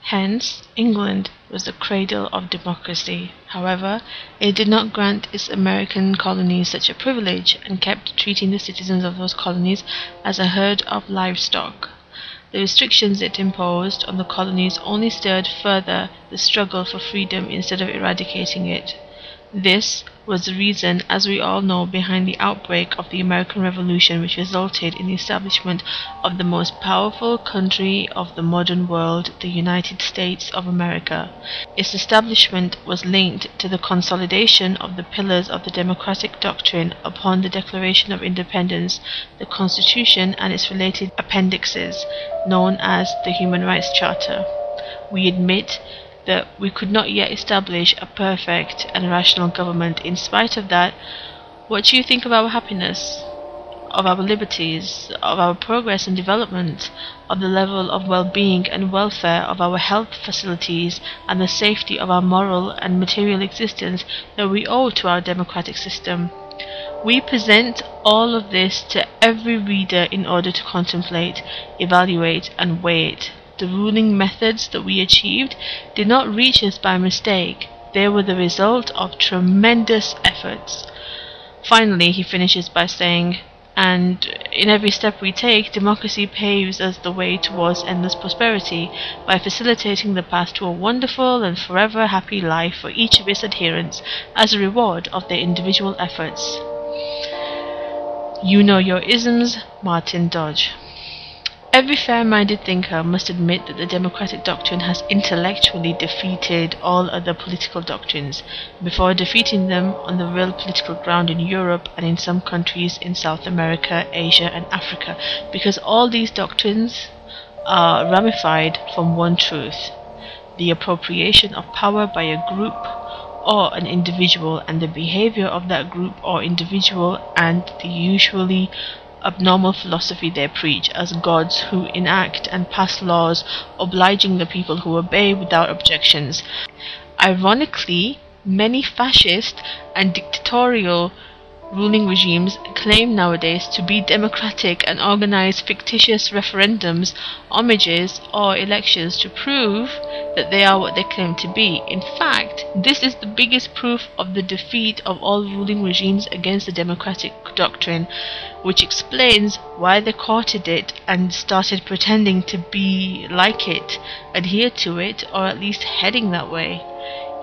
Hence, England was the cradle of democracy. However, it did not grant its American colonies such a privilege and kept treating the citizens of those colonies as a herd of livestock. The restrictions it imposed on the colonies only stirred further the struggle for freedom instead of eradicating it. This was the reason, as we all know, behind the outbreak of the American Revolution, which resulted in the establishment of the most powerful country of the modern world, the United States of America. Its establishment was linked to the consolidation of the pillars of the democratic doctrine upon the Declaration of Independence, the Constitution and its related appendixes, known as the Human Rights Charter. We admit that we could not yet establish a perfect and rational government. In spite of that, what do you think of our happiness, of our liberties, of our progress and development, of the level of well-being and welfare of our health facilities, and the safety of our moral and material existence that we owe to our democratic system? We present all of this to every reader in order to contemplate, evaluate, and weigh it. The ruling methods that we achieved did not reach us by mistake. They were the result of tremendous efforts. Finally, he finishes by saying, and in every step we take, democracy paves us the way towards endless prosperity by facilitating the path to a wonderful and forever happy life for each of its adherents as a reward of their individual efforts. You know your isms, Martin Dodge. Every fair-minded thinker must admit that the democratic doctrine has intellectually defeated all other political doctrines, before defeating them on the real political ground in Europe and in some countries in South America, Asia and Africa, because all these doctrines are ramified from one truth: the appropriation of power by a group or an individual, and the behavior of that group or individual, and the usually abnormal philosophy they preach as gods who enact and pass laws obliging the people who obey without objections. Ironically, many fascist and dictatorial ruling regimes claim nowadays to be democratic and organize fictitious referendums, homages, or elections to prove that they are what they claim to be. In fact, this is the biggest proof of the defeat of all ruling regimes against the democratic doctrine, which explains why they courted it and started pretending to be like it, adhere to it, or at least heading that way.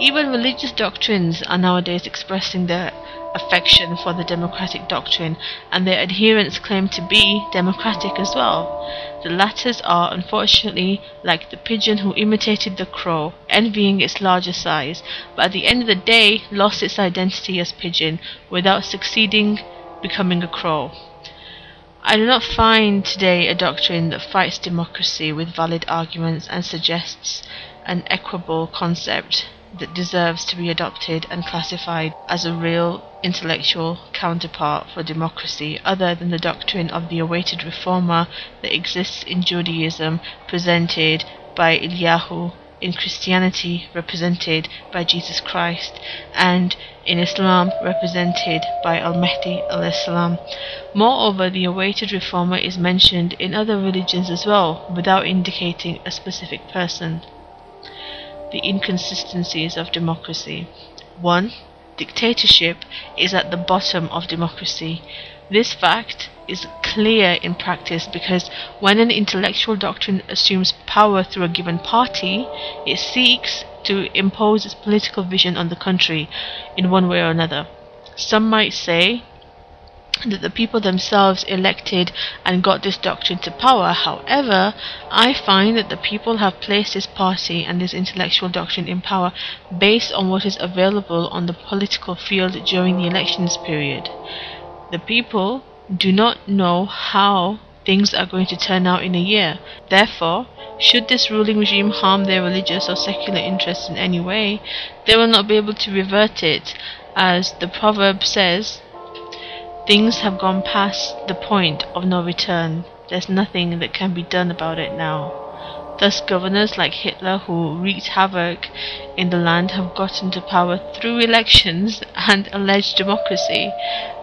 Even religious doctrines are nowadays expressing their affection for the democratic doctrine, and their adherents claim to be democratic as well. The latters are, unfortunately, like the pigeon who imitated the crow, envying its larger size, but at the end of the day lost its identity as pigeon without succeeding becoming a crow. I do not find today a doctrine that fights democracy with valid arguments and suggests an equable concept that deserves to be adopted and classified as a real intellectual counterpart for democracy, other than the doctrine of the awaited reformer that exists in Judaism, presented by Eliyahu, in Christianity represented by Jesus Christ, and in Islam represented by Al-Mahdi alayhi. Moreover, the awaited reformer is mentioned in other religions as well, without indicating a specific person. The inconsistencies of democracy. 1. Dictatorship is at the bottom of democracy. This fact is clear in practice because when an intellectual doctrine assumes power through a given party, it seeks to impose its political vision on the country in one way or another. Some might say that the people themselves elected and got this doctrine to power. However, I find that the people have placed this party and this intellectual doctrine in power based on what is available on the political field during the elections period. The people do not know how things are going to turn out in a year. Therefore, should this ruling regime harm their religious or secular interests in any way, they will not be able to revert it. As the proverb says, things have gone past the point of no return. There's nothing that can be done about it now. Thus, governors like Hitler, who wreaked havoc in the land, have gotten to power through elections and alleged democracy.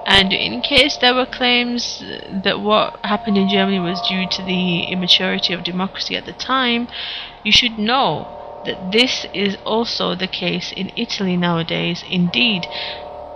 And in case there were claims that what happened in Germany was due to the immaturity of democracy at the time, you should know that this is also the case in Italy nowadays. Indeed,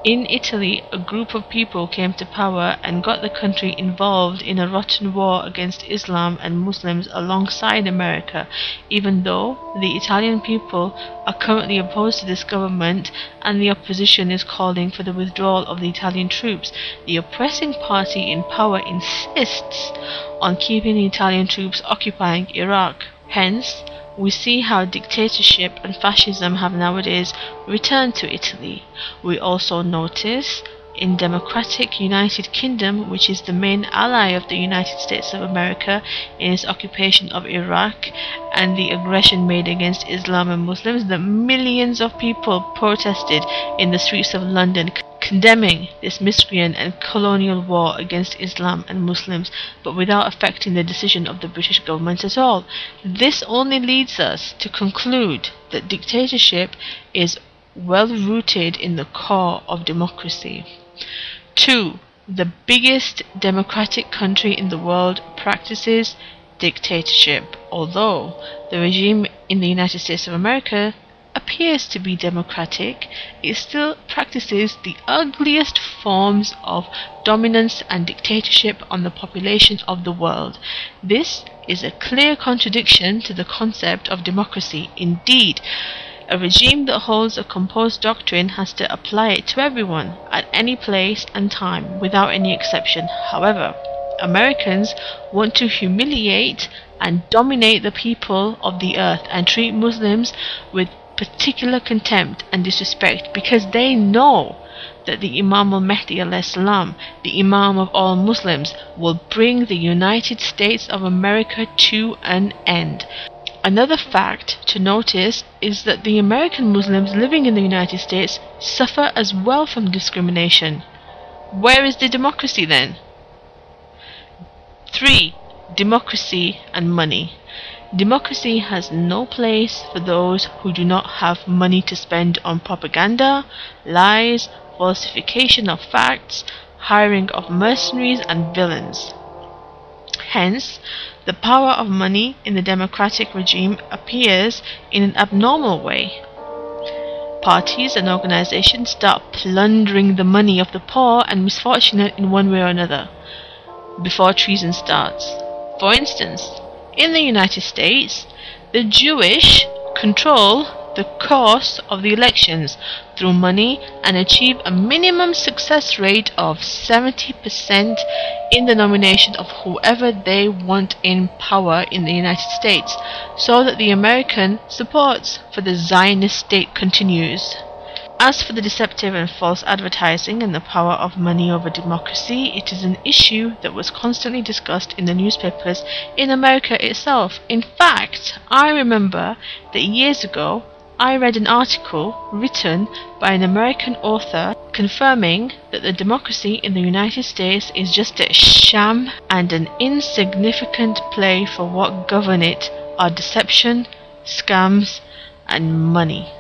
in Italy, a group of people came to power and got the country involved in a rotten war against Islam and Muslims alongside America, even though the Italian people are currently opposed to this government and the opposition is calling for the withdrawal of the Italian troops. The oppressing party in power insists on keeping the Italian troops occupying Iraq. Hence, we see how dictatorship and fascism have nowadays returned to Italy. We also notice in democratic United Kingdom, which is the main ally of the United States of America in its occupation of Iraq and the aggression made against Islam and Muslims, that millions of people protested in the streets of London condemning this miscreant and colonial war against Islam and Muslims, but without affecting the decision of the British government at all. This only leads us to conclude that dictatorship is well rooted in the core of democracy. 2. The biggest democratic country in the world practices dictatorship. Although the regime in the United States of America appears to be democratic, it still practices the ugliest forms of dominance and dictatorship on the population of the world. This is a clear contradiction to the concept of democracy. Indeed, a regime that holds a composed doctrine has to apply it to everyone, at any place and time, without any exception. However, Americans want to humiliate and dominate the people of the earth and treat Muslims with particular contempt and disrespect because they know that the Imam al-Mahdi al-Islam, the Imam of all Muslims, will bring the United States of America to an end. Another fact to notice is that the American Muslims living in the United States suffer as well from discrimination. Where is the democracy then? 3. Democracy and money. Democracy has no place for those who do not have money to spend on propaganda, lies, falsification of facts, hiring of mercenaries and villains. Hence, the power of money in the democratic regime appears in an abnormal way. Parties and organizations start plundering the money of the poor and misfortunate in one way or another before treason starts. For instance, in the United States, the Jewish control the course of the elections through money and achieve a minimum success rate of 70% in the nomination of whoever they want in power in the United States, so that the American support for the Zionist state continues. As for the deceptive and false advertising and the power of money over democracy, it is an issue that was constantly discussed in the newspapers in America itself. In fact, I remember that years ago, I read an article written by an American author confirming that the democracy in the United States is just a sham and an insignificant play, for what govern it are deception, scams, and money.